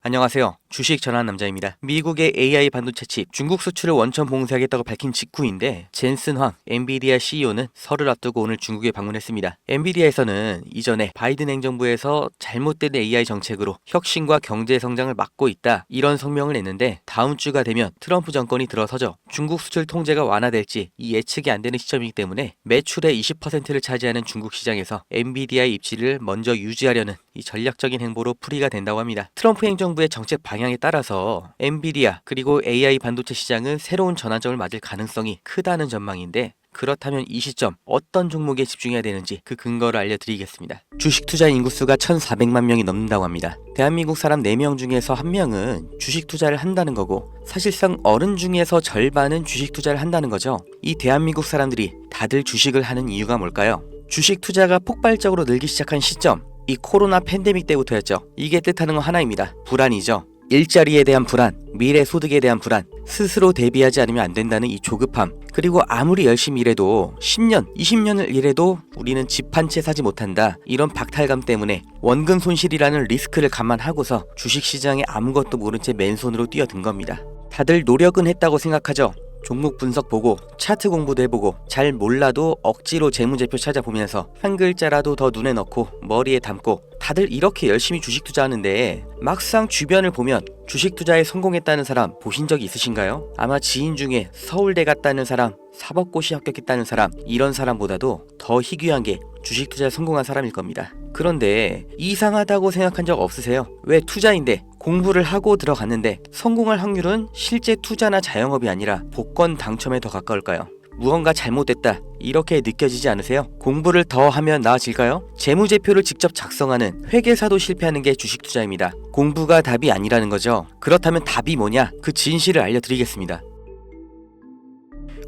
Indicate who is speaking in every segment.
Speaker 1: 안녕하세요. 주식 전환 남자입니다. 미국의 AI 반도체 칩 중국 수출을 원천 봉쇄하겠다고 밝힌 직후인데 젠슨 황 엔비디아 CEO는 설을 앞두고 오늘 중국에 방문했습니다. 엔비디아에서는 이전에 바이든 행정부에서 잘못된 AI 정책으로 혁신과 경제 성장을 막고 있다 이런 성명을 냈는데 다음 주가 되면 트럼프 정권이 들어서죠. 중국 수출 통제가 완화될지 이 예측이 안 되는 시점이기 때문에 매출의 20%를 차지하는 중국 시장에서 엔비디아의 입지를 먼저 유지하려는 이 전략적인 행보로 풀이가 된다고 합니다. 트럼프 행정부의 정책 방향에 따라서 엔비디아 그리고 AI 반도체 시장은 새로운 전환점을 맞을 가능성이 크다는 전망인데 그렇다면 이 시점 어떤 종목에 집중해야 되는지 그 근거를 알려드리겠습니다. 주식 투자 인구수가 1,400만 명이 넘는다고 합니다. 대한민국 사람 4명 중에서 1명은 주식 투자를 한다는 거고 사실상 어른 중에서 절반은 주식 투자를 한다는 거죠. 이 대한민국 사람들이 다들 주식을 하는 이유가 뭘까요? 주식 투자가 폭발적으로 늘기 시작한 시점 이 코로나 팬데믹 때부터였죠. 이게 뜻하는 건 하나입니다. 불안이죠. 일자리에 대한 불안, 미래 소득에 대한 불안, 스스로 대비하지 않으면 안 된다는 이 조급함, 그리고 아무리 열심히 일해도 10년, 20년을 일해도 우리는 집 한 채 사지 못한다. 이런 박탈감 때문에 원금 손실이라는 리스크를 감안하고서 주식시장에 아무것도 모른 채 맨손으로 뛰어든 겁니다. 다들 노력은 했다고 생각하죠. 종목 분석 보고 차트 공부도 해보고 잘 몰라도 억지로 재무제표 찾아보면서 한 글자라도 더 눈에 넣고 머리에 담고 다들 이렇게 열심히 주식 투자하는데 막상 주변을 보면 주식 투자에 성공했다는 사람 보신 적이 있으신가요? 아마 지인 중에 서울대 갔다는 사람, 사법고시 합격했다는 사람 이런 사람보다도 더 희귀한 게 주식 투자에 성공한 사람일 겁니다. 그런데 이상하다고 생각한 적 없으세요? 왜 투자인데 공부를 하고 들어갔는데 성공할 확률은 실제 투자나 자영업이 아니라 복권 당첨에 더 가까울까요? 무언가 잘못됐다 이렇게 느껴지지 않으세요? 공부를 더 하면 나아질까요? 재무제표를 직접 작성하는 회계사도 실패하는 게 주식 투자입니다. 공부가 답이 아니라는 거죠. 그렇다면 답이 뭐냐? 그 진실을 알려드리겠습니다.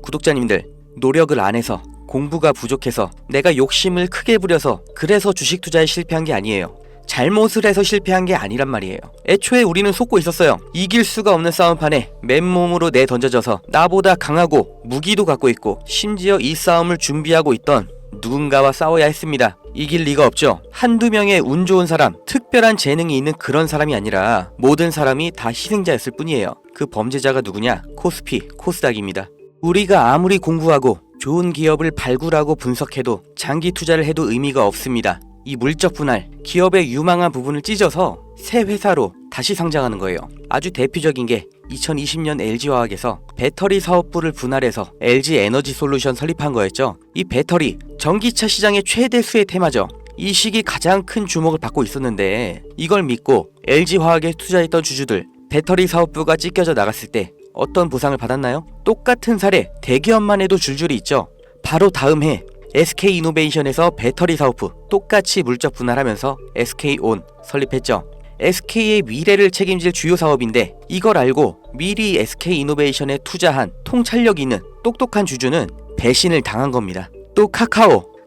Speaker 1: 구독자님들, 노력을 안 해서 공부가 부족해서 내가 욕심을 크게 부려서 그래서 주식 투자에 실패한 게 아니에요. 잘못을 해서 실패한 게 아니란 말이에요. 애초에 우리는 속고 있었어요. 이길 수가 없는 싸움판에 맨몸으로 내던져져서 나보다 강하고 무기도 갖고 있고 심지어 이 싸움을 준비하고 있던 누군가와 싸워야 했습니다. 이길 리가 없죠. 한두 명의 운 좋은 사람, 특별한 재능이 있는 그런 사람이 아니라 모든 사람이 다 희생자였을 뿐이에요. 그 범죄자가 누구냐? 코스피, 코스닥입니다. 우리가 아무리 공부하고 좋은 기업을 발굴하고 분석해도 장기 투자를 해도 의미가 없습니다. 이 물적 분할, 기업의 유망한 부분을 찢어서 새 회사로 다시 상장하는 거예요. 아주 대표적인 게 2020년 LG화학에서 배터리 사업부를 분할해서 LG에너지솔루션 설립한 거였죠. 이 배터리, 전기차 시장의 최대 수혜 테마죠. 이 시기 가장 큰 주목을 받고 있었는데 이걸 믿고 LG화학에 투자했던 주주들, 배터리 사업부가 찢겨져 나갔을 때 어떤 보상을 받았나요? 똑같은 사례 대기업만 해도 줄줄이 있죠. 바로 다음 해 SK이노베이션에서 배터리 사업부 똑같이 물적 분할하면서 SK온 설립했죠. SK의 미래를 책임질 주요 사업인데 이걸 알고 미리 SK이노베이션에 투자한 통찰력 있는 똑똑한 주주는 배신을 당한 겁니다. 또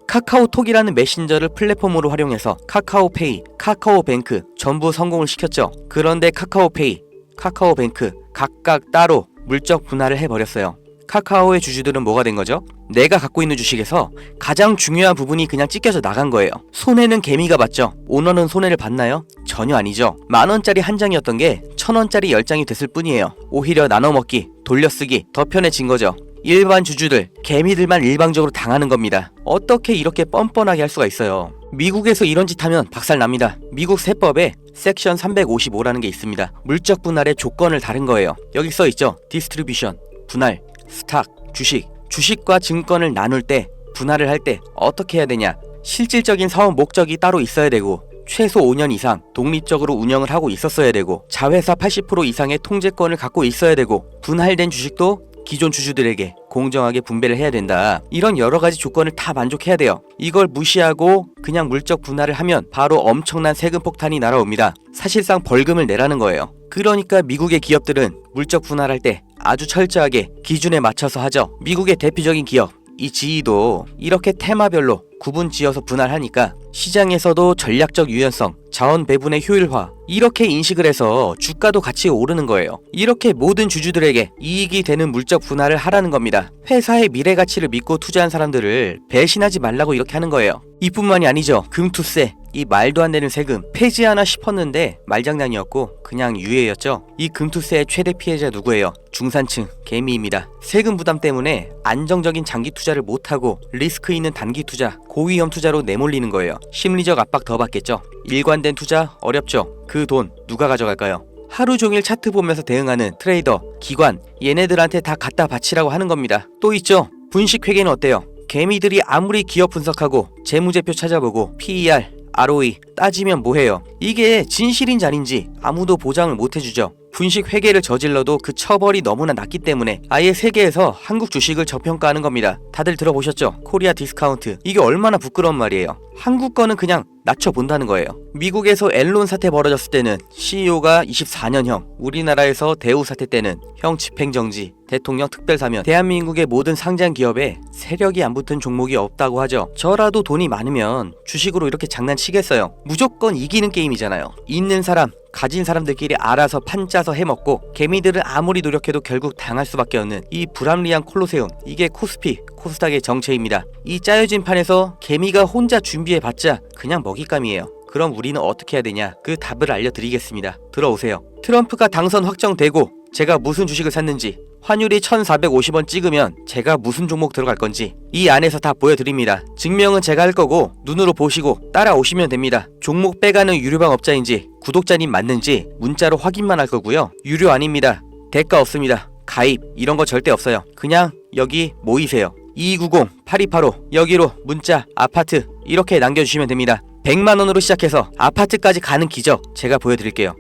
Speaker 1: 카카오톡이라는 메신저를 플랫폼으로 활용해서 카카오페이, 카카오뱅크 전부 성공을 시켰죠. 그런데 카카오페이, 카카오뱅크 각각 따로 물적 분할을 해버렸어요. 카카오의 주주들은 뭐가 된 거죠? 내가 갖고 있는 주식에서 가장 중요한 부분이 그냥 찢겨져 나간 거예요. 손해는 개미가 봤죠. 오너는 손해를 봤나요? 전혀 아니죠. 10,000원짜리 한 장이었던 게 1,000원짜리 10장이 됐을 뿐이에요. 오히려 나눠먹기, 돌려쓰기 더 편해진 거죠. 일반 주주들, 개미들만 일방적으로 당하는 겁니다. 어떻게 이렇게 뻔뻔하게 할 수가 있어요? 미국에서 이런 짓 하면 박살납니다. 미국 세법에 섹션 355라는 게 있습니다. 물적 분할의 조건을 다른 거예요. 여기 써있죠. 디스트리뷰션, 분할, 스탁, 주식과 증권을 나눌 때 분할을 할 때 어떻게 해야 되냐? 실질적인 사업 목적이 따로 있어야 되고 최소 5년 이상 독립적으로 운영을 하고 있었어야 되고 자회사 80% 이상의 통제권을 갖고 있어야 되고 분할된 주식도 기존 주주들에게 공정하게 분배를 해야 된다. 이런 여러 가지 조건을 다 만족해야 돼요. 이걸 무시하고 그냥 물적 분할을 하면 바로 엄청난 세금 폭탄이 날아옵니다. 사실상 벌금을 내라는 거예요. 그러니까 미국의 기업들은 물적 분할할 때 아주 철저하게 기준에 맞춰서 하죠. 미국의 대표적인 기업 이 GE도 이렇게 테마별로 구분 지어서 분할하니까 시장에서도 전략적 유연성, 자원 배분의 효율화 이렇게 인식을 해서 주가도 같이 오르는 거예요. 이렇게 모든 주주들에게 이익이 되는 물적 분할을 하라는 겁니다. 회사의 미래 가치를 믿고 투자한 사람들을 배신하지 말라고 이렇게 하는 거예요. 이뿐만이 아니죠. 금투세, 이 말도 안 되는 세금 폐지하나 싶었는데 말장난이었고 그냥 유예였죠. 이 금투세의 최대 피해자 누구예요? 중산층, 개미입니다. 세금 부담 때문에 안정적인 장기 투자를 못하고 리스크 있는 단기 투자, 고위험 투자로 내몰리는 거예요. 심리적 압박 더 받겠죠. 일관된 투자 어렵죠. 그 돈 누가 가져갈까요? 하루 종일 차트 보면서 대응하는 트레이더, 기관, 얘네들한테 다 갖다 바치라고 하는 겁니다. 또 있죠. 분식회계는 어때요? 개미들이 아무리 기업 분석하고 재무제표 찾아보고 PER, ROE 따지면 뭐해요? 이게 진실인지 아닌지 아무도 보장을 못 해주죠. 분식 회계를 저질러도 그 처벌이 너무나 낮기 때문에 아예 세계에서 한국 주식을 저평가하는 겁니다. 다들 들어보셨죠? 코리아 디스카운트. 이게 얼마나 부끄러운 말이에요. 한국 거는 그냥 낮춰본다는 거예요. 미국에서 엔론 사태 벌어졌을 때는 CEO가 24년형, 우리나라에서 대우 사태 때는 형 집행정지, 대통령 특별사면, 대한민국의 모든 상장 기업에 세력이 안 붙은 종목이 없다고 하죠. 저라도 돈이 많으면 주식으로 이렇게 장난치겠어요. 무조건 이기는 게임이잖아요. 있는 사람, 가진 사람들끼리 알아서 판 짜서 해먹고 개미들은 아무리 노력해도 결국 당할 수밖에 없는 이 불합리한 콜로세움, 이게 코스피, 코스닥의 정체입니다. 이 짜여진 판에서 개미가 혼자 준비해봤자 그냥 먹잇감이에요. 그럼 우리는 어떻게 해야 되냐? 그 답을 알려드리겠습니다. 들어오세요. 트럼프가 당선 확정되고 제가 무슨 주식을 샀는지, 환율이 1450원 찍으면 제가 무슨 종목 들어갈 건지 이 안에서 다 보여드립니다. 증명은 제가 할 거고 눈으로 보시고 따라오시면 됩니다. 종목 빼가는 유료방 업자인지 구독자님 맞는지 문자로 확인만 할 거고요. 유료 아닙니다. 대가 없습니다. 가입 이런 거 절대 없어요. 그냥 여기 모이세요. 2290-8285 여기로 문자, 아파트 이렇게 남겨주시면 됩니다. 100만원으로 시작해서 아파트까지 가는 기적 제가 보여드릴게요.